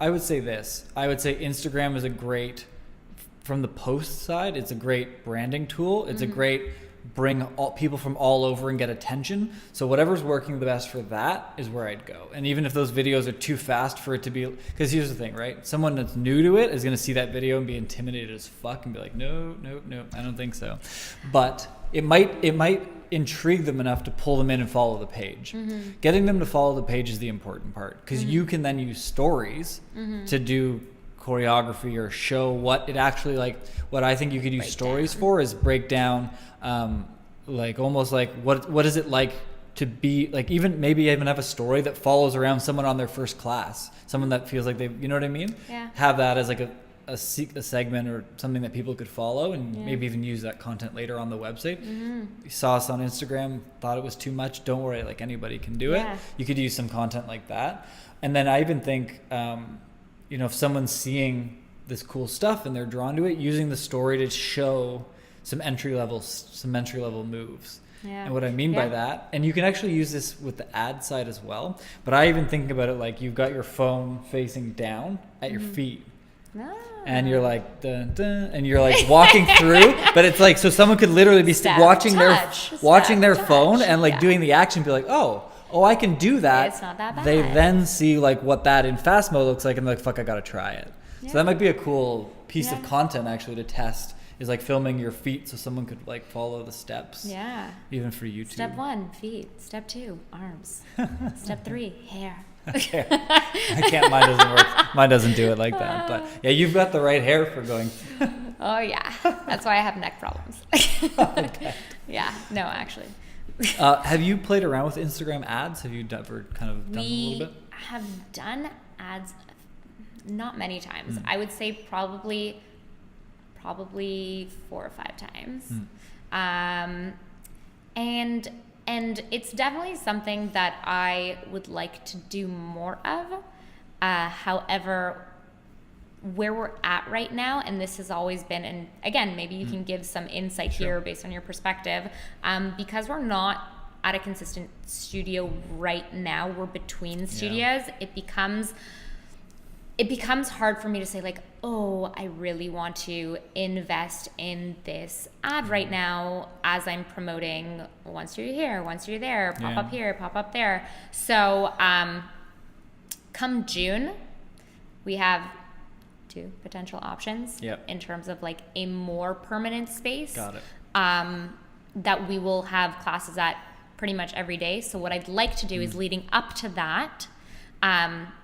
I would say this. I would say Instagram is a great, from the post side, it's a great branding tool. It's a great bring all people from all over and get attention. So whatever's working the best for that is where I'd go. And even if those videos are too fast for it to be, because here's the thing, right? Someone that's new to it is going to see that video and be intimidated as fuck and be like, no, I don't think so. But it might intrigue them enough to pull them in and follow the page. Getting them to follow the page is the important part, because you can then use stories to do choreography or show what it actually, like, what I think you could use stories for is break down like almost like what is it like to be like, even maybe even have a story that follows around someone on their first class, someone that feels like they, you know what I mean? Yeah. Have that as like a segment or something that people could follow, and maybe even use that content later on the website. You saw us on Instagram, thought it was too much. Don't worry, like anybody can do it. You could use some content like that. And then I even think, you know, if someone's seeing this cool stuff and they're drawn to it, using the story to show some entry level moves. And what I mean by that, and you can actually use this with the ad side as well, but I even think about it like you've got your phone facing down at your feet. And you're like, dun, dun, and you're like walking through, but it's like, so someone could literally be watching their phone and like doing the action, be like, oh, I can do that. It's not that bad. They then see like what that in fast mode looks like, and they're like, fuck, I gotta try it. So that might be a cool piece of content actually to test, is like filming your feet so someone could like follow the steps. Even for YouTube. Step 1, feet. Step 2, arms. Step 3, hair. Okay. I can't, mine doesn't work. Mine doesn't do it like that. But yeah, you've got the right hair for going. Oh yeah. That's why I have neck problems. Okay. Yeah, no, actually. Have you played around with Instagram ads? Have you ever kind of done a little bit? We have done ads not many times. I would say probably 4 or 5 times. And it's definitely something that I would like to do more of. However, where we're at right now, and this has always been, and again, maybe you can give some insight here based on your perspective, because we're not at a consistent studio right now, we're between studios, it becomes hard for me to say like, oh, I really want to invest in this ad right now as I'm promoting one studio here, one studio there, pop up here, pop up there. So come June, we have 2 potential options in terms of like a more permanent space. Got it. That we will have classes at pretty much every day. So what I'd like to do is leading up to that,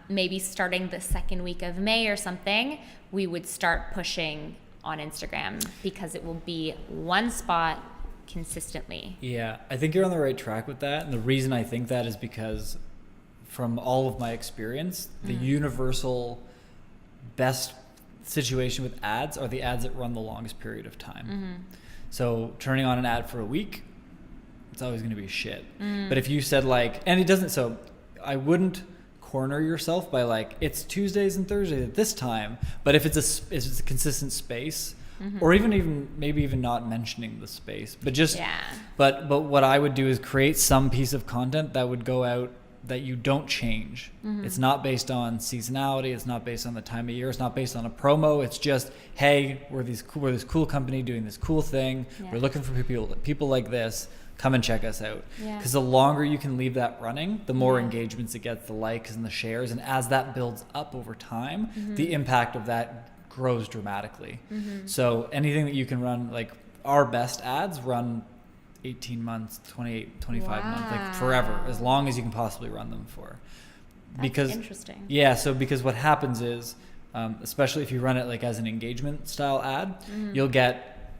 maybe starting the 2nd week of May or something, we would start pushing on Instagram, because it will be one spot consistently. Yeah, I think you're on the right track with that. And the reason I think that is because from all of my experience, the universal best situation with ads are the ads that run the longest period of time. So turning on an ad for a week, it's always going to be shit. But if you said like, and it doesn't, so I wouldn't corner yourself by like, it's Tuesdays and Thursdays at this time, but if it's a consistent space, or even maybe even not mentioning the space, but just but what I would do is create some piece of content that would go out that you don't change. It's not based on seasonality, it's not based on the time of year, it's not based on a promo, it's just, hey, we're this cool company doing this cool thing, we're looking for people like this, come and check us out. Because the longer you can leave that running, the more engagements it gets, the likes and the shares, and as that builds up over time, the impact of that grows dramatically. So anything that you can run, like our best ads run 18 months, 28, 25 months, like forever, as long as you can possibly run them for. That's interesting. Yeah, so because what happens is, especially if you run it like as an engagement style ad, you'll get,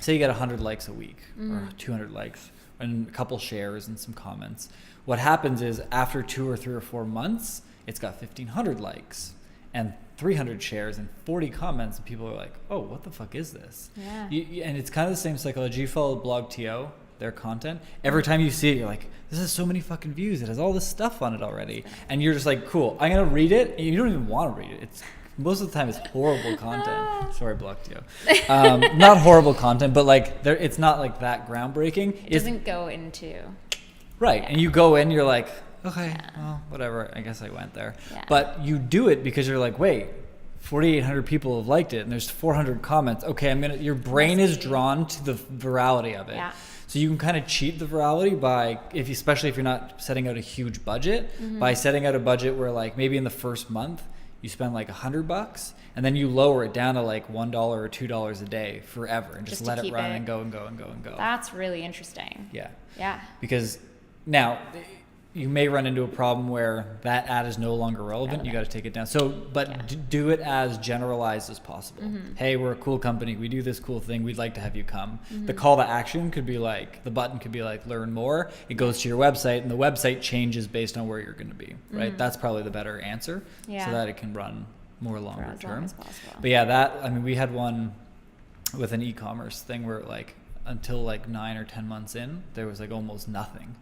say you get 100 likes a week or 200 likes and a couple shares and some comments. What happens is after 2 or 3 or 4 months, it's got 1,500 likes and 300 shares and 40 comments, and people are like, oh, what the fuck is this? And it's kind of the same psychology. You follow BlogTO, their content. Every time you see it, you're like, this has so many fucking views. It has all this stuff on it already. And you're just like, cool, I'm going to read it. And you don't even want to read it. It's most of the time it's horrible content. Sorry, BlogTO. Not horrible content, but like it's not like that groundbreaking. It doesn't go into... Right. And you go in, you're like, okay, Yeah. well, whatever. I guess I went there. Yeah. But you do it because you're like, wait, 4,800 people have liked it, and there's 400 comments. Okay, your brain is Must be. drawn to the virality of it. Yeah. So you can kind of cheat the virality by, especially if you're not setting out a huge budget, Mm-hmm. by setting out a budget where like maybe in the first month you spend like $100, and then you lower it down to like $1 or $2 a day forever, and just Just to let it keep run it- and go and go and go and go. That's really interesting. Yeah. Yeah. Because now you may run into a problem where that ad is no longer relevant. You got to take it down. So, but Yeah. do it as generalized as possible. Mm-hmm. Hey, we're a cool company. We do this cool thing. We'd like to have you come. Mm-hmm. The call to action could be like, the button could be like, learn more. It goes to your website, and the website changes based on where you're going to be, right? That's probably the better answer, so Yeah. that it can run more longer as long term. as possible. But yeah, we had one with an e-commerce thing where like until like 9 or 10 months in, there was like almost nothing.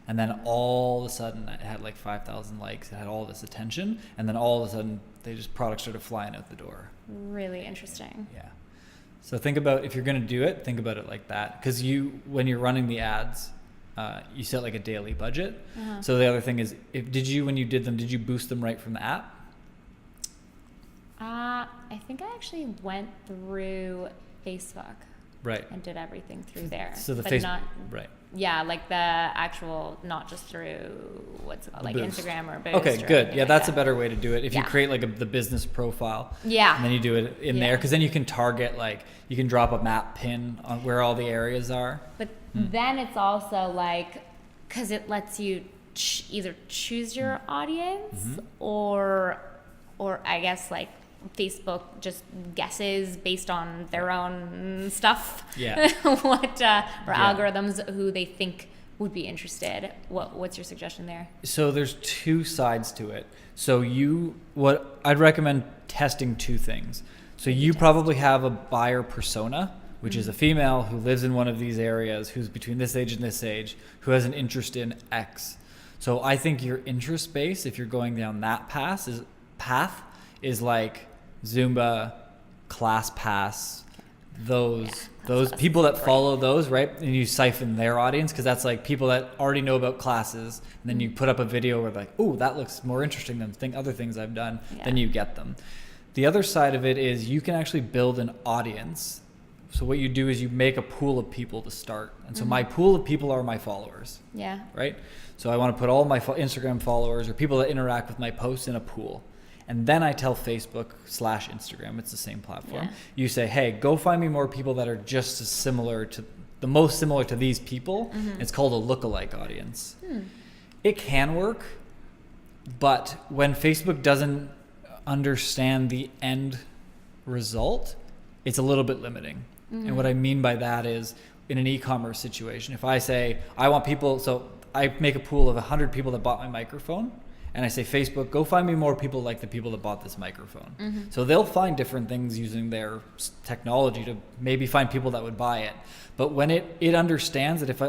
And then all of a sudden it had like 5,000 likes, it had all this attention, and then all of a sudden products started flying out the door. Really interesting. Yeah. So think about, if you're going to do it, think about it like that. Because when you're running the ads, you set like a daily budget. Uh-huh. So the other thing is, when you did them, did you boost them right from the app? I think I actually went through Facebook Right. and did everything through there. So the but Facebook, not, right. yeah, like the actual, not just through what's it called, like Boost. Instagram or Boost. Okay, or good. anything Yeah, like that's that. a better way to do it. If you Yeah. create like the business profile, Yeah. and then you do it in there, Yeah. because then you can target, like you can drop a map pin on where all the areas are. But then it's also like, because it lets you either choose your audience Mm-hmm. or I guess like Facebook just guesses based on their own stuff. Yeah. What or Yeah. algorithms who they think would be interested. What's your suggestion there? So there's two sides to it. So what I'd recommend testing two things. So you probably have a buyer persona, which is a female who lives in one of these areas, who's between this age and this age, who has an interest in X. So I think your interest base, if you're going down that path, is like Zumba, ClassPass, those people that follow those, right? And you siphon their audience, because that's like people that already know about classes, and then you put up a video where like, oh, that looks more interesting than other things I've done. Yeah. Then you get them. The other side of it is you can actually build an audience. So what you do is you make a pool of people to start. And so my pool of people are my followers, Yeah. right? So I want to put all my Instagram followers or people that interact with my posts in a pool. And then I tell Facebook/Instagram, it's the same platform. Yeah. You say, hey, go find me more people that are just as similar to, the most similar to these people. It's called a lookalike audience. It can work, but when Facebook doesn't understand the end result, it's a little bit limiting. And what I mean by that is, in an e-commerce situation, if I say, I want people, so I make a pool of 100 people that bought my microphone, and I say, Facebook, go find me more people like the people that bought this microphone. So they'll find different things using their technology to maybe find people that would buy it. But when it understands that if